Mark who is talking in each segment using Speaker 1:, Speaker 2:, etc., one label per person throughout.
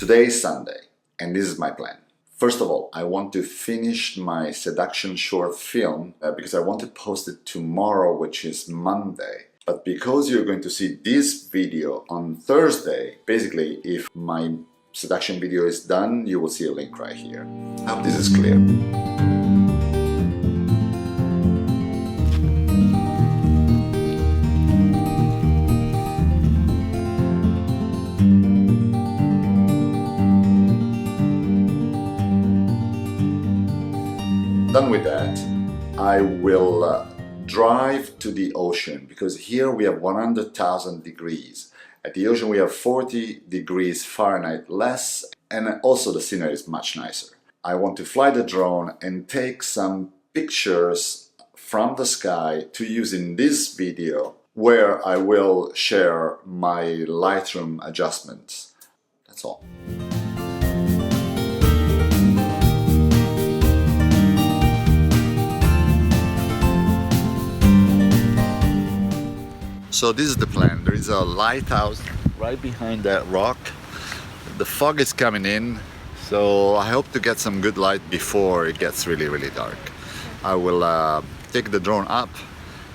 Speaker 1: Today is Sunday, and this is my plan. First of all, I want to finish my seduction short film because I want to post it tomorrow, which is Monday. But because you're going to see this video on Thursday, basically if my seduction video is done, you will see a link right here. I hope this is clear. Done with that, I will drive to the ocean, because here we have 100,000 degrees. At the ocean we have 40 degrees Fahrenheit less, and also the scenery is much nicer. I want to fly the drone and take some pictures from the sky to use in this video, where I will share my Lightroom adjustments. That's all. So this is the plan. There is a lighthouse right behind that rock. The fog is coming in, so I hope to get some good light before it gets really dark. I will take the drone up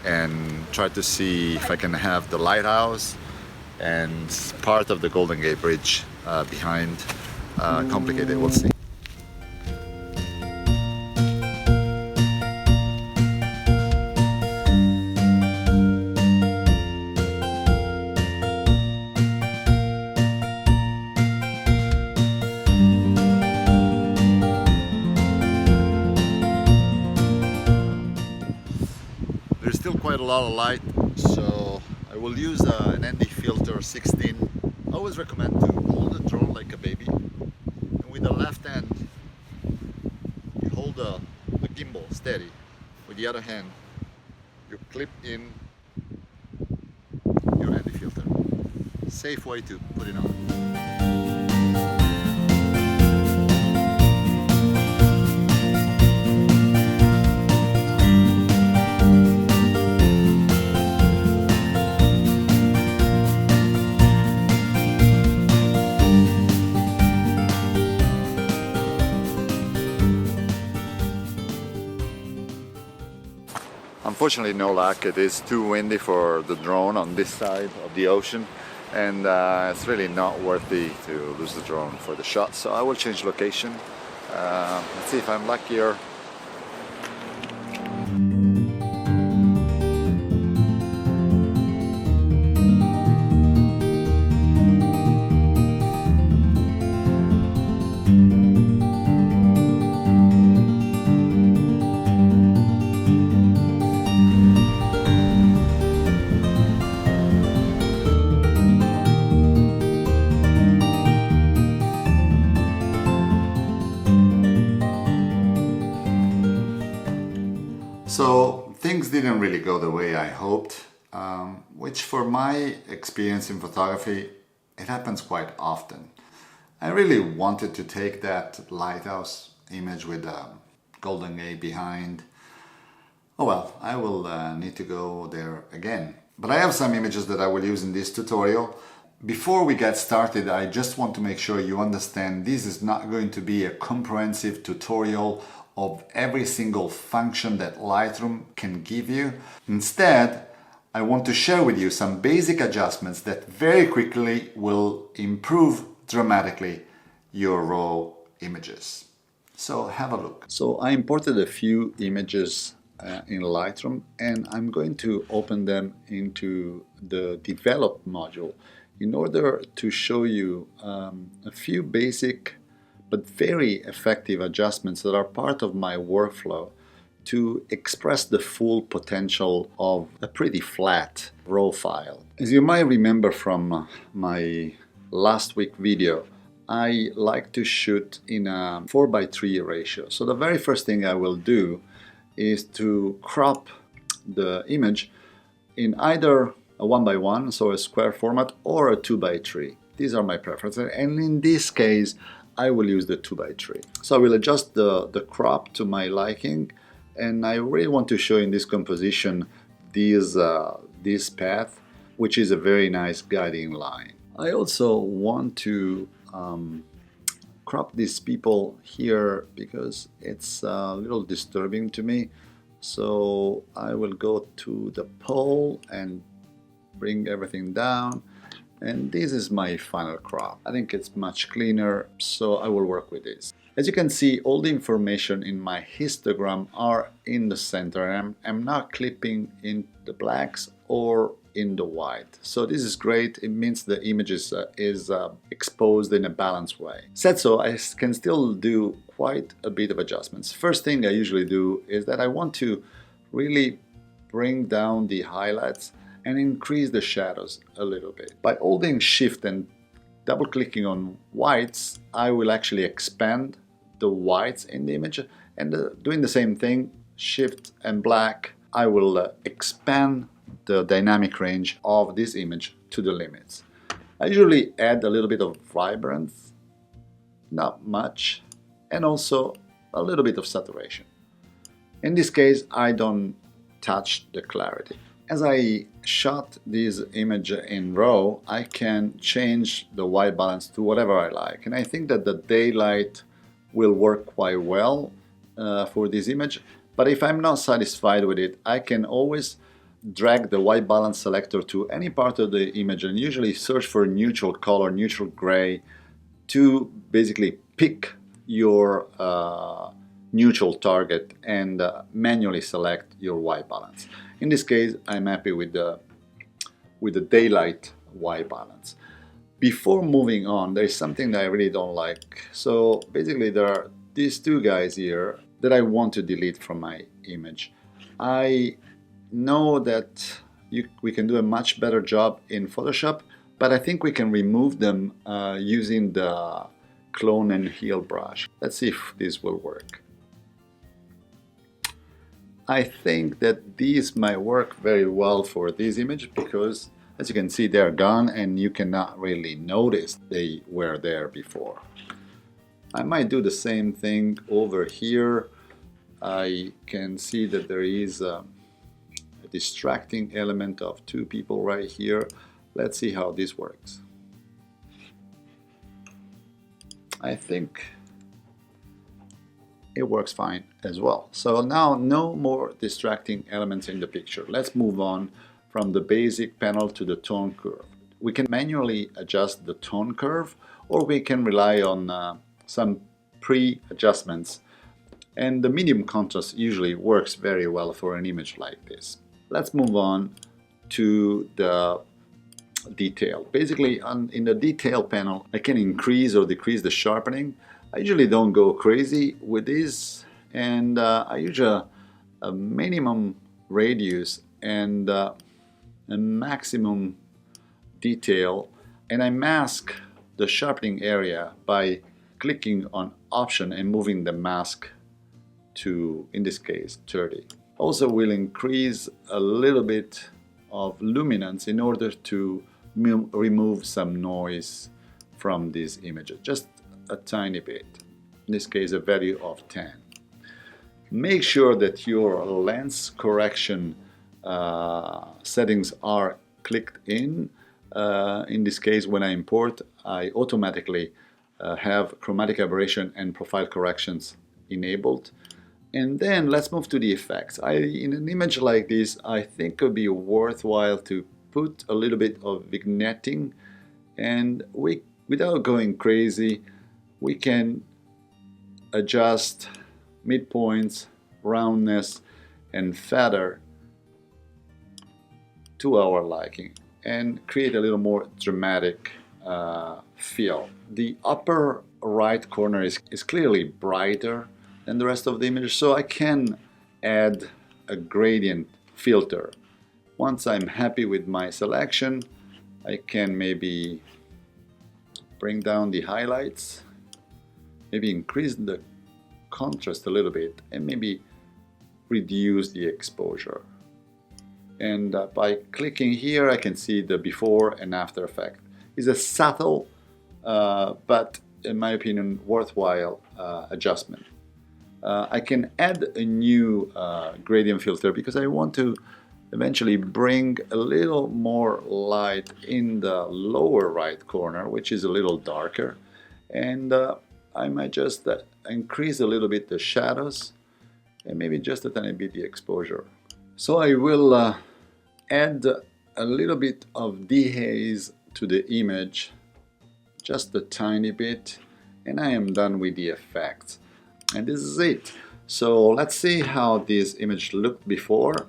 Speaker 1: and try to see if I can have the lighthouse and part of the Golden Gate Bridge behind. Complicated, we'll see. There's still quite a lot of light, so I will use an ND filter 16. I always recommend to hold the drone like a baby, and with the left hand you hold the gimbal steady. With the other hand you clip in your ND filter. Safe way to put it on. Unfortunately, no luck. It is too windy for the drone on this side of the ocean, and it's really not worthy to lose the drone for the shot, so I will change location. Let's see if I'm luckier. So things didn't really go the way I hoped, which for my experience in photography, it happens quite often. I really wanted to take that lighthouse image with the Golden Gate behind. Oh well, I will need to go there again. But I have some images that I will use in this tutorial. Before we get started, I just want to make sure you understand this is not going to be a comprehensive tutorial of every single function that Lightroom can give you. Instead, I want to share with you some basic adjustments that very quickly will improve dramatically your raw images. So have a look. So I imported a few images in Lightroom, and I'm going to open them into the develop module in order to show you a few basic but very effective adjustments that are part of my workflow to express the full potential of a pretty flat raw file. As you might remember from my last week video, I like to shoot in a 4:3 ratio. So the very first thing I will do is to crop the image in either a 1:1, so a square format, or a 2:3. These are my preferences, and in this case I will use the 2:3. So I will adjust the crop to my liking, and I really want to show in this composition this path, which is a very nice guiding line. I also want to crop these people here because it's a little disturbing to me. So I will go to the pole and bring everything down. And this is my final crop. I think it's much cleaner, so I will work with this. As you can see, all the information in my histogram are in the center. I'm not clipping in the blacks or in the white. So this is great. It means the image is exposed in a balanced way. Said so, I can still do quite a bit of adjustments. First thing I usually do is that I want to really bring down the highlights and increase the shadows a little bit. By holding shift and double clicking on whites, I will actually expand the whites in the image, and doing the same thing, shift and black, I will expand the dynamic range of this image to the limits. I usually add a little bit of vibrance, not much, and also a little bit of saturation. In this case, I don't touch the clarity. As I shot this image in RAW, I can change the white balance to whatever I like. And I think that the daylight will work quite well for this image. But if I'm not satisfied with it, I can always drag the white balance selector to any part of the image and usually search for neutral color, neutral gray, to basically pick your neutral target and manually select your white balance. In this case, I'm happy with the daylight white balance. Before moving on, there's something that I really don't like. So basically there are these two guys here that I want to delete from my image. I know that we can do a much better job in Photoshop, but I think we can remove them using the clone and heal brush. Let's see if this will work. I think that these might work very well for this image because, as you can see, they're gone and you cannot really notice they were there before. I might do the same thing over here. I can see that there is a distracting element of two people right here. Let's see how this works. I think it works fine as well. So now no more distracting elements in the picture. Let's move on from the basic panel to the tone curve. We can manually adjust the tone curve, or we can rely on some pre-adjustments. And the medium contrast usually works very well for an image like this. Let's move on to the detail. Basically, in the detail panel, I can increase or decrease the sharpening. I usually don't go crazy with this, and I use a minimum radius and a maximum detail, and I mask the sharpening area by clicking on Option and moving the mask to, in this case, 30. Also, we'll increase a little bit of luminance in order to remove some noise from this image, just a tiny bit. In this case, a value of 10. Make sure that your lens correction settings are clicked in. In this case, when I import, I automatically have chromatic aberration and profile corrections enabled. And then let's move to the effects. In an image like this, I think it would be worthwhile to put a little bit of vignetting, and without going crazy, we can adjust midpoints, roundness, and feather to our liking and create a little more dramatic feel. The upper right corner is clearly brighter than the rest of the image, so I can add a gradient filter. Once I'm happy with my selection, I can maybe bring down the highlights, maybe increase the contrast a little bit, and maybe reduce the exposure. And by clicking here, I can see the before and after effect. It's a subtle, but in my opinion, worthwhile adjustment. I can add a new gradient filter because I want to eventually bring a little more light in the lower right corner, which is a little darker. And I might just increase a little bit the shadows and maybe just a tiny bit the exposure. So I will add a little bit of dehaze to the image, just a tiny bit, and I am done with the effects. And this is it. So let's see how this image looked before.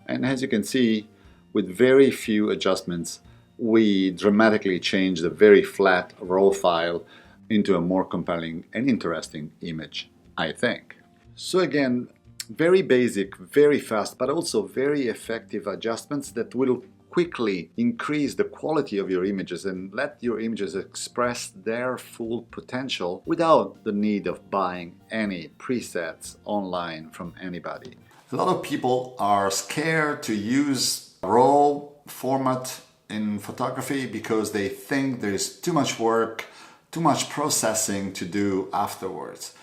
Speaker 1: And as you can see, with very few adjustments, we dramatically changed a very flat raw file into a more compelling and interesting image, I think. So again, very basic, very fast, but also very effective adjustments that will quickly increase the quality of your images and let your images express their full potential without the need of buying any presets online from anybody. A lot of people are scared to use raw format in photography because they think there's too much work, too much processing to do afterwards.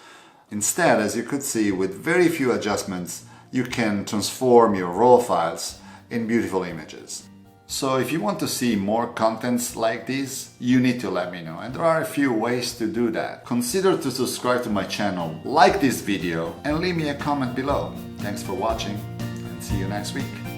Speaker 1: Instead, as you could see, with very few adjustments, you can transform your raw files in beautiful images. So if you want to see more contents like this, you need to let me know. And there are a few ways to do that. Consider to subscribe to my channel, like this video, and leave me a comment below. Thanks for watching, and see you next week.